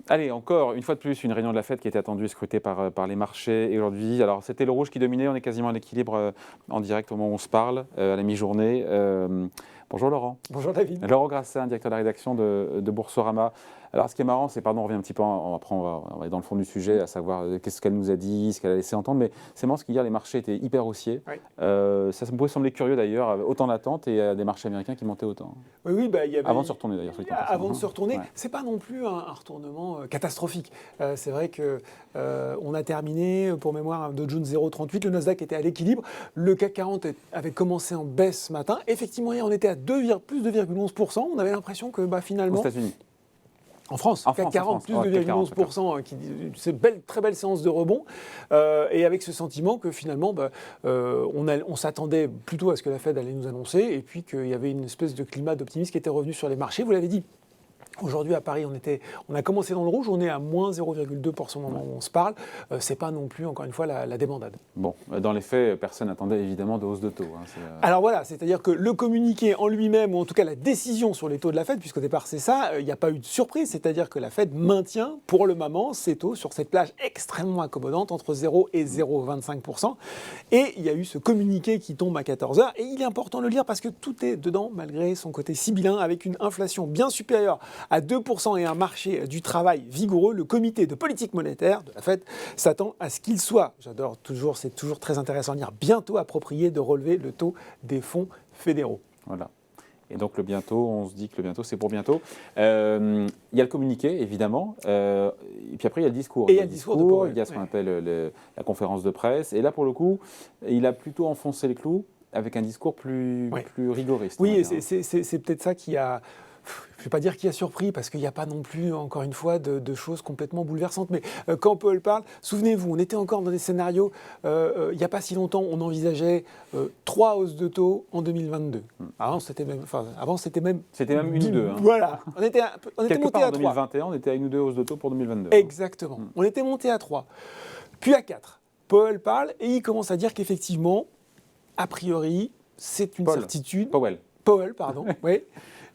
Allez, encore une fois de plus, une réunion de la Fed qui était attendue et scrutée par les marchés. Et aujourd'hui, alors c'était le rouge qui dominait, on est quasiment à l'équilibre en direct au moment où on se parle, à la mi-journée. Bonjour Laurent. Bonjour David. Laurent Grassin, directeur de la rédaction de Boursorama. Alors ce qui est marrant, c'est, pardon, on revient un petit peu, après on va aller dans le fond du sujet, à savoir qu'est-ce qu'elle nous a dit, ce qu'elle a laissé entendre, mais c'est marrant parce qu'hier les marchés étaient hyper haussiers. Oui. Ça me pouvait sembler curieux d'ailleurs, autant d'attente et des marchés américains qui montaient autant. Oui, il y avait... Avant de se retourner d'ailleurs. Avant de se retourner, ouais. C'est pas non plus un retournement catastrophique. C'est vrai que on a terminé, pour mémoire, un Dow Jones 0,38, le Nasdaq était à l'équilibre, le CAC 40 avait commencé en baisse ce matin. Effectivement, hier, on était à plus de 2,11%. On avait l'impression que finalement... Aux États-Unis. En France, CAC 40, plus de 2,11%, c'est très belle séance de rebond, et avec ce sentiment que finalement, on s'attendait plutôt à ce que la Fed allait nous annoncer, et puis qu'il y avait une espèce de climat d'optimisme qui était revenu sur les marchés. Vous l'avez dit. Aujourd'hui à Paris, on a commencé dans le rouge, on est à moins 0,2% au moment où on se parle. C'est pas non plus, encore une fois, la débandade. Bon, dans les faits, personne n'attendait évidemment de hausse de taux. Alors voilà, c'est-à-dire que le communiqué en lui-même, ou en tout cas la décision sur les taux de la Fed, puisqu'au départ c'est ça, il n'y a pas eu de surprise, c'est-à-dire que la Fed maintient pour le moment ses taux sur cette plage extrêmement accommodante entre 0 et 0,25%. Et il y a eu ce communiqué qui tombe à 14h, et il est important de le lire parce que tout est dedans, malgré son côté sibyllin, avec une inflation bien supérieure à 2% et un marché du travail vigoureux. Le comité de politique monétaire de la Fed s'attend à ce qu'il soit, c'est toujours très intéressant à lire, bientôt approprié de relever le taux des fonds fédéraux. Voilà. Et donc le bientôt, on se dit que le bientôt, c'est pour bientôt. Il y a le communiqué, évidemment, et puis après il y a le discours. Et il y a le discours de Powell. Il y a ce qu'on appelle la conférence de presse. Et là, pour le coup, il a plutôt enfoncé les clous avec un discours plus rigoriste. Oui, et c'est peut-être ça qui a... Je ne vais pas dire qu'il a surpris, parce qu'il n'y a pas non plus, encore une fois, de choses complètement bouleversantes. Mais quand Powell parle, souvenez-vous, on était encore dans des scénarios, il n'y a pas si longtemps, on envisageait 3 hausses de taux en 2022. Avant, c'était même une ou deux. Hein. Voilà, on était monté à 3. En 2021, on était à une ou deux hausses de taux pour 2022. Exactement, On était monté à 3. Puis à 4. Powell parle et il commence à dire qu'effectivement, a priori, c'est une certitude. Powell, pardon, oui.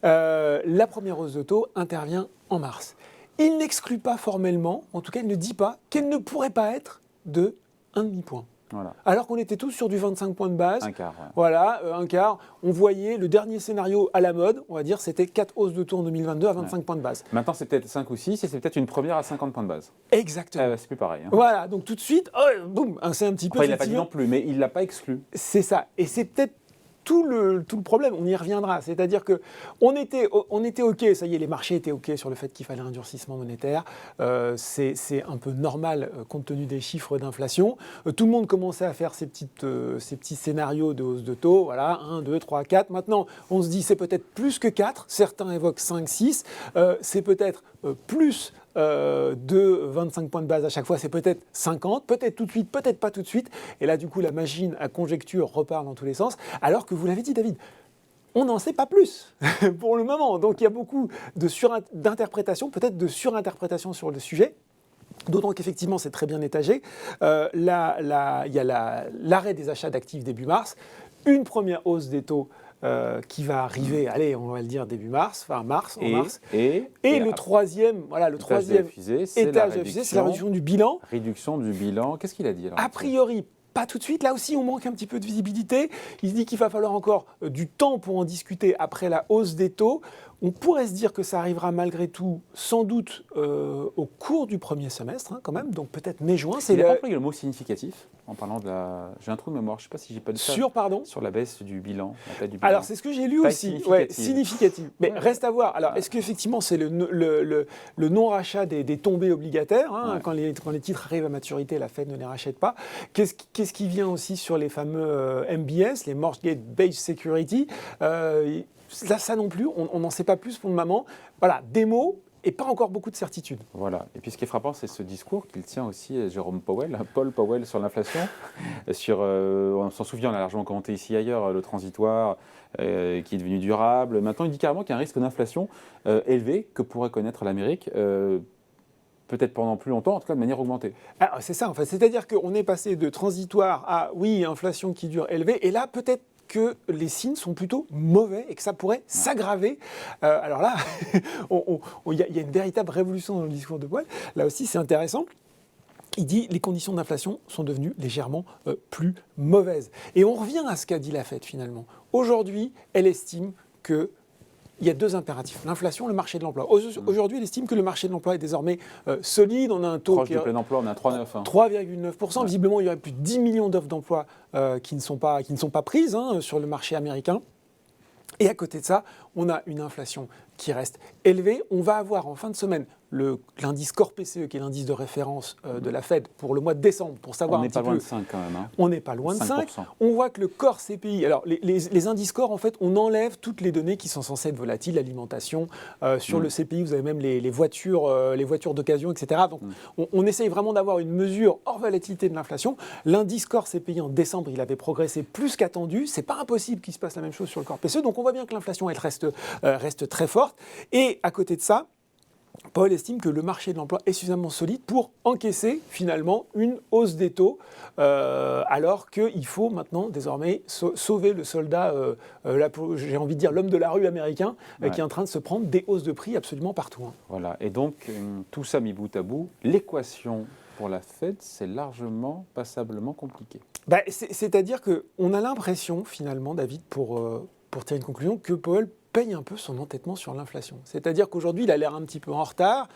La première hausse de taux intervient en mars. Il n'exclut pas formellement, en tout cas il ne dit pas, qu'elle ne pourrait pas être de 1,5 point. Voilà. Alors qu'on était tous sur du 25 points de base. Un quart. Ouais. Voilà, un quart. On voyait le dernier scénario à la mode, on va dire, c'était 4 hausses de taux en 2022 à 25 points de base. Maintenant c'est peut-être 5 ou 6 et c'est peut-être une première à 50 points de base. Exactement. C'est plus pareil. Hein. Voilà, donc tout de suite, boum, c'est un petit peu... Enfin, il ne l'a pas dit non plus, mais il ne l'a pas exclu. C'est ça. Et c'est peut-être tout le problème, on y reviendra. C'est-à-dire qu'on était OK, ça y est, les marchés étaient OK sur le fait qu'il fallait un durcissement monétaire. C'est un peu normal compte tenu des chiffres d'inflation. Tout le monde commençait à faire ces petits scénarios de hausse de taux. Voilà, 1, 2, 3, 4. Maintenant, on se dit c'est peut-être plus que 4. Certains évoquent 5, 6. C'est peut-être plus de 25 points de base à chaque fois, c'est peut-être 50, peut-être tout de suite, peut-être pas tout de suite. Et là, du coup, la machine à conjecture repart dans tous les sens. Alors que vous l'avez dit, David, on n'en sait pas plus pour le moment. Donc, il y a beaucoup d'interprétations, peut-être de surinterprétations sur le sujet. D'autant qu'effectivement, c'est très bien étagé. Il y a l'arrêt des achats d'actifs début mars, une première hausse des taux qui va arriver, allez, on va le dire début mars, en mars. Et le troisième étage de la fusée, c'est la réduction du bilan. Réduction du bilan, qu'est-ce qu'il a dit alors, a priori, pas tout de suite. Là aussi, on manque un petit peu de visibilité. Il se dit qu'il va falloir encore du temps pour en discuter après la hausse des taux. On pourrait se dire que ça arrivera malgré tout, sans doute, au cours du premier semestre, quand même, donc peut-être mai-juin. Il a pas employé le mot significatif en parlant de la... J'ai un trou de mémoire, je ne sais pas si j'ai pas dit ça. Sur la baisse du bilan, la tête du bilan. Alors, c'est ce que j'ai lu aussi. Significatif. Mais reste à voir. Alors, est-ce qu'effectivement, c'est le non-rachat des tombées obligataires, quand les titres arrivent à maturité, la Fed ne les rachète pas. Qu'est-ce qui vient aussi sur les fameux MBS, les Mortgage Based Security Là, ça non plus, on n'en sait pas plus pour le moment. Voilà, des mots et pas encore beaucoup de certitudes. Voilà. Et puis ce qui est frappant, c'est ce discours qu'il tient aussi Jérôme Powell, Paul Powell sur l'inflation. On s'en souvient, on a largement commenté ici ailleurs, le transitoire qui est devenu durable. Maintenant, il dit carrément qu'il y a un risque d'inflation élevé que pourrait connaître l'Amérique. Peut-être pendant plus longtemps, en tout cas de manière augmentée. Alors, c'est ça, en fait. C'est-à-dire qu'on est passé de transitoire à, oui, inflation qui dure élevée, et là, peut-être que les signes sont plutôt mauvais et que ça pourrait s'aggraver. Alors là, il y a une véritable révolution dans le discours de Powell. Là aussi, c'est intéressant. Il dit les conditions d'inflation sont devenues légèrement plus mauvaises. Et on revient à ce qu'a dit la Fed finalement. Aujourd'hui, elle estime qu'il y a deux impératifs, l'inflation et le marché de l'emploi. Aujourd'hui, elle estime que le marché de l'emploi est désormais solide. On a un taux proche du plein emploi, on est à 3,9. 3,9%. Visiblement, il y aurait plus de 10 millions d'offres d'emploi qui ne sont pas prises sur le marché américain. Et à côté de ça, on a une inflation qui reste élevée. On va avoir en fin de semaine l'indice Core PCE, qui est l'indice de référence de la Fed pour le mois de décembre, pour savoir on un n'est pas petit loin peu. de 5 quand même. Hein. On n'est pas loin de 5. 5%. On voit que le Core CPI, alors les indices Core, en fait, on enlève toutes les données qui sont censées être volatiles, l'alimentation. Sur le CPI, vous avez même les voitures d'occasion, etc. Donc on essaye vraiment d'avoir une mesure hors volatilité de l'inflation. L'indice Core CPI en décembre, il avait progressé plus qu'attendu. C'est pas impossible qu'il se passe la même chose sur le Core PCE. Donc on voit bien que l'inflation, elle reste très forte. Et à côté de ça, Powell estime que le marché de l'emploi est suffisamment solide pour encaisser finalement une hausse des taux, alors qu'il faut maintenant désormais sauver le soldat, j'ai envie de dire l'homme de la rue américain, qui est en train de se prendre des hausses de prix absolument partout. Hein. Voilà, et donc tout ça mis bout à bout, l'équation pour la Fed, c'est largement, passablement compliqué. C'est-à-dire qu'on a l'impression finalement, David, pour tirer une conclusion, que Powell paye un peu son entêtement sur l'inflation. C'est-à-dire qu'aujourd'hui, il a l'air un petit peu en retard.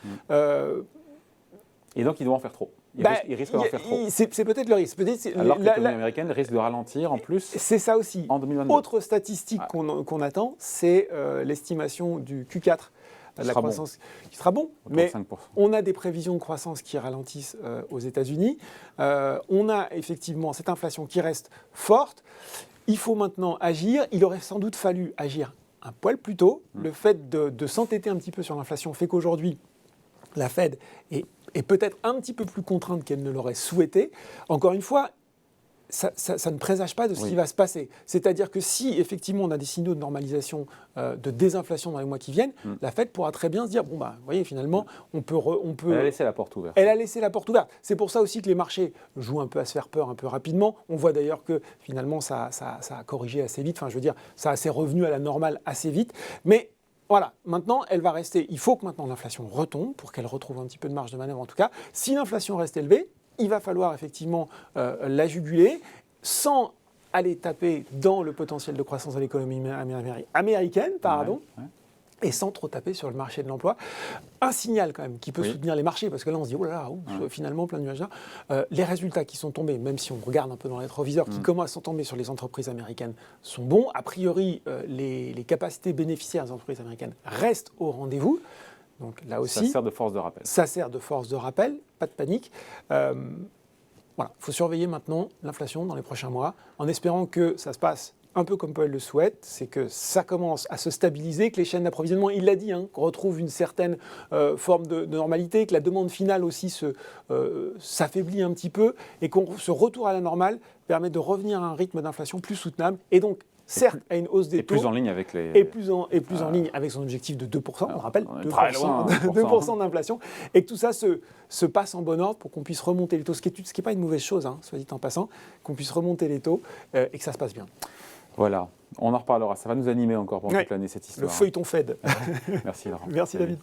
Et donc, il doit en faire trop. Il risque d'en faire trop. C'est peut-être le risque. Alors que l'économie américaine risque de ralentir en plus. C'est ça aussi. En 2022. Autre statistique qu'on attend, c'est l'estimation du Q4. La croissance qui sera bon, mais 5%. On a des prévisions de croissance qui ralentissent aux États-Unis. On a effectivement cette inflation qui reste forte. Il faut maintenant agir. Il aurait sans doute fallu agir un poil plus tôt. Le fait de s'entêter un petit peu sur l'inflation fait qu'aujourd'hui, la Fed est peut-être un petit peu plus contrainte qu'elle ne l'aurait souhaité. Encore une fois, ça ne présage pas de ce qui va se passer. C'est-à-dire que si, effectivement, on a des signaux de normalisation, de désinflation dans les mois qui viennent, la Fed pourra très bien se dire, bon, vous voyez, finalement, on peut... Elle a laissé la porte ouverte. Elle a laissé la porte ouverte. C'est pour ça aussi que les marchés jouent un peu à se faire peur un peu rapidement. On voit d'ailleurs que, finalement, ça a corrigé assez vite. Enfin, je veux dire, ça s'est revenu à la normale assez vite. Mais... voilà, maintenant, elle va rester... Il faut que maintenant l'inflation retombe pour qu'elle retrouve un petit peu de marge de manœuvre, en tout cas. Si l'inflation reste élevée, il va falloir effectivement la juguler sans aller taper dans le potentiel de croissance de l'économie américaine, et sans trop taper sur le marché de l'emploi. Un signal quand même qui peut soutenir les marchés, parce que là on se dit, oh là là, finalement plein de nuages là. Les résultats qui sont tombés, même si on regarde un peu dans les rétroviseurs, qui commencent à tomber sur les entreprises américaines, sont bons. A priori, les capacités bénéficiaires des entreprises américaines restent au rendez-vous. Donc là aussi, ça sert de force de rappel. Ça sert de force de rappel, pas de panique. Voilà, il faut surveiller maintenant l'inflation dans les prochains mois, en espérant que ça se passe un peu comme Powell le souhaite, c'est que ça commence à se stabiliser, que les chaînes d'approvisionnement, il l'a dit, qu'on retrouve une certaine forme de normalité, que la demande finale aussi s'affaiblit un petit peu, et qu'on se retourne à la normale permet de revenir à un rythme d'inflation plus soutenable, et donc certes à une hausse des taux, plus en ligne avec les... et plus en ligne avec son objectif de 2%, on rappelle, 2% d'inflation, et que tout ça se passe en bon ordre pour qu'on puisse remonter les taux, ce qui n'est pas une mauvaise chose, soit dit en passant, qu'on puisse remonter les taux et que ça se passe bien. Voilà, on en reparlera, ça va nous animer encore pendant toute l'année cette histoire. Le feuilleton Fed. Merci Laurent. Merci David.